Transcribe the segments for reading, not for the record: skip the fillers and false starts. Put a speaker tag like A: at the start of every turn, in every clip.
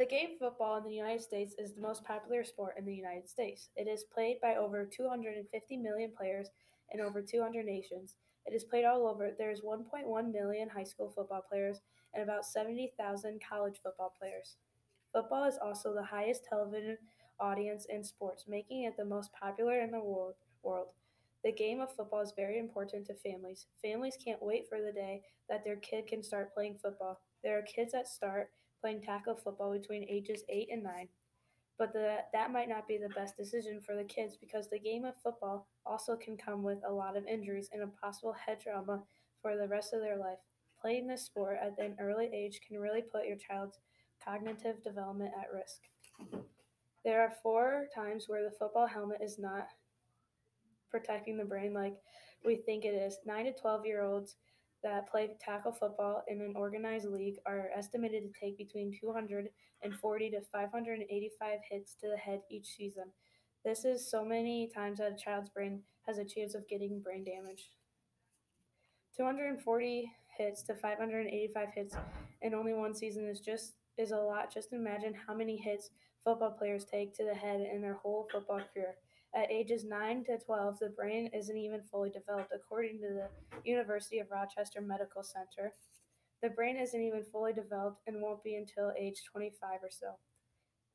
A: The game football in the United States is the most popular sport in the United States. It is played by over 250 million players in over 200 nations. It is played all over. There's 1.1 million high school football players and about 70,000 college football players. Football is also the highest television audience in sports, making it the most popular in the world. The game of football is very important to families. Families can't wait for the day that their kid can start playing football. There are kids that start playing tackle football between ages 8 and 9. But that might not be the best decision for the kids because the game of football also can come with a lot of injuries and a possible head trauma for the rest of their life. Playing this sport at an early age can really put your child's cognitive development at risk. There are four times where the football helmet is not protecting the brain like we think it is. 9 to 12-year-olds that play tackle football in an organized league are estimated to take between 240 to 585 hits to the head each season. This is so many times that a child's brain has a chance of getting brain damage. 240 hits to 585 hits in only one season is a lot. Just imagine how many hits football players take to the head in their whole football career. At ages 9 to 12, the brain isn't even fully developed, according to the University of Rochester Medical Center. The brain isn't even fully developed and won't be until age 25 or so.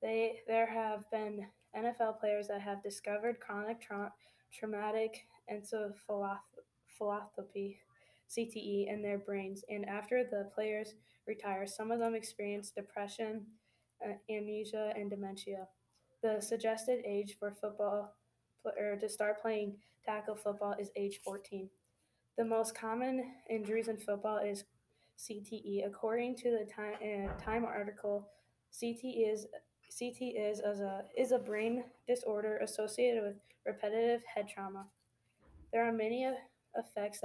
A: There have been NFL players that have discovered chronic traumatic encephalopathy CTE in their brains, and after the players retire, some of them experience depression, amnesia, and dementia. The suggested age for football or to start playing tackle football is age 14. The most common injuries in football is CTE. According to the Time article, CTE is a brain disorder associated with repetitive head trauma. There are many effects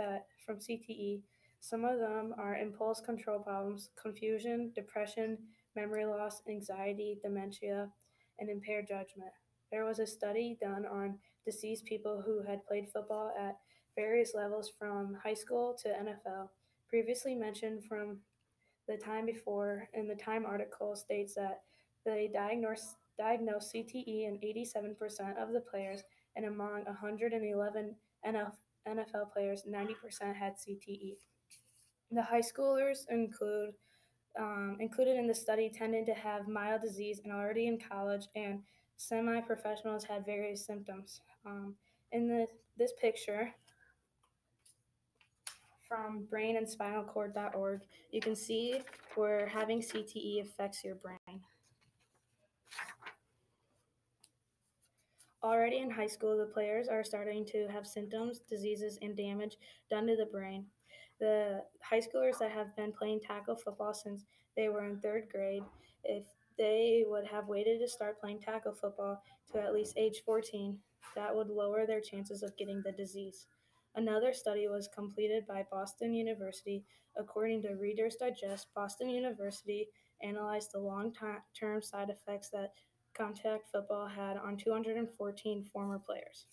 A: from CTE. Some of them are impulse control problems, confusion, depression, memory loss, anxiety, dementia, and impaired judgment. There was a study done on deceased people who had played football at various levels from high school to NFL. Previously mentioned from the time before in the Time article states that they diagnosed CTE in 87% of the players, and among 111 NFL players, 90% had CTE. The high schoolers included in the study tended to have mild disease and already in college, and semi-professionals had various symptoms. In this picture from brainandspinalcord.org, you can see where having CTE affects your brain. Already in high school, the players are starting to have symptoms, diseases, and damage done to the brain. The high schoolers that have been playing tackle football since they were in third grade, if they would have waited to start playing tackle football to at least age 14, that would lower their chances of getting the disease. Another study was completed by Boston University. According to Reader's Digest, Boston University analyzed the long-term side effects that contact football had on 214 former players.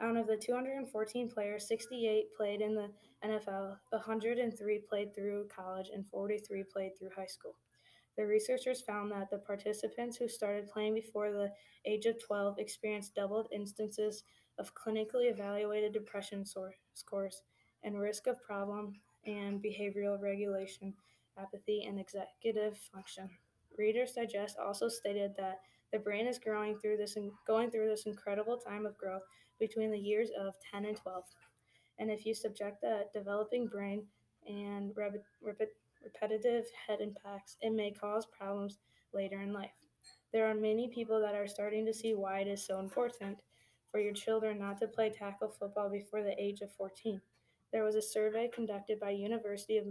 A: Out of the 214 players, 68 played in the NFL, 103 played through college, and 43 played through high school. The researchers found that the participants who started playing before the age of 12 experienced doubled instances of clinically evaluated depression scores and risk of problem and behavioral regulation, apathy, and executive function. Reader's Digest also stated that the brain is going through this incredible time of growth between the years of 10 and 12. And if you subject the developing brain and repetitive head impacts, it may cause problems later in life. There are many people that are starting to see why it is so important for your children not to play tackle football before the age of 14. There was a survey conducted by University of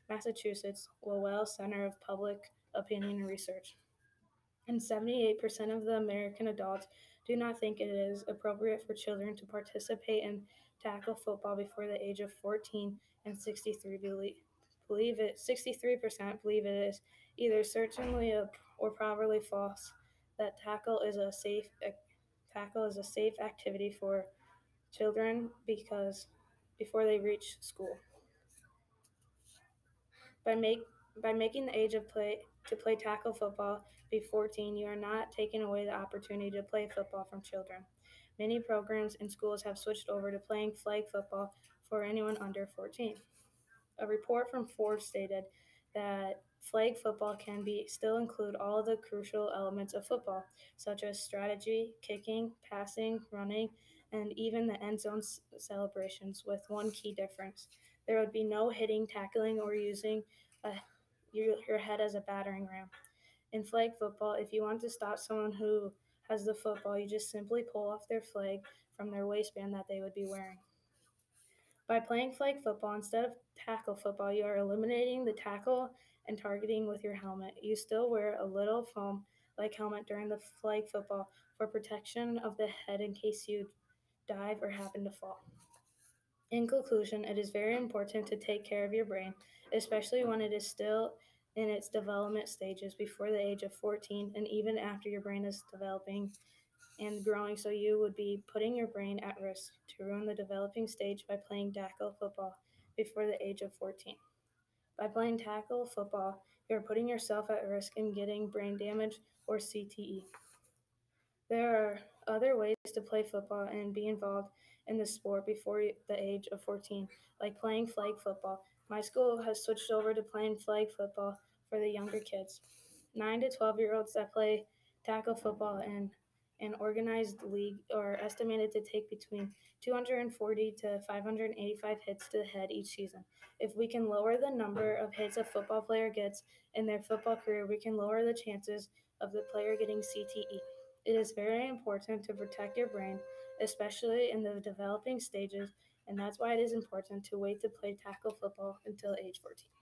A: Massachusetts Lowell Center of Public Opinion Research, and 78% of the American adults do not think it is appropriate for children to participate in tackle football before the age of 14, and 63% believe it is either certainly or probably false that tackle is a safe activity for children because before they reach school. By making the age of play to play tackle football be 14, you are not taking away the opportunity to play football from children. Many programs and schools have switched over to playing flag football for anyone under 14. A report from Ford stated that flag football can be still include all of the crucial elements of football, such as strategy, kicking, passing, running, and even the end zone celebrations, with one key difference. There would be no hitting, tackling, or using a, your head as a battering ram. In flag football, if you want to stop someone who has the football, you just simply pull off their flag from their waistband that they would be wearing. By playing flag football instead of tackle football, you are eliminating the tackle and targeting with your helmet. You still wear a little foam like helmet during the flag football for protection of the head in case you dive or happen to fall. In conclusion, it is very important to take care of your brain, especially when it is still in its development stages before the age of 14 and even after your brain is developing and growing, so you would be putting your brain at risk to ruin the developing stage by playing tackle football before the age of 14. By playing tackle football, you are putting yourself at risk in getting brain damage or CTE. There are other ways to play football and be involved in the sport before the age of 14, like playing flag football. My school has switched over to playing flag football for the younger kids. 9 to 12-year-olds that play tackle football in an organized league are estimated to take between 240 to 585 hits to the head each season. If we can lower the number of hits a football player gets in their football career, we can lower the chances of the player getting CTE. It is very important to protect your brain, especially in the developing stages, and that's why it is important to wait to play tackle football until age 14.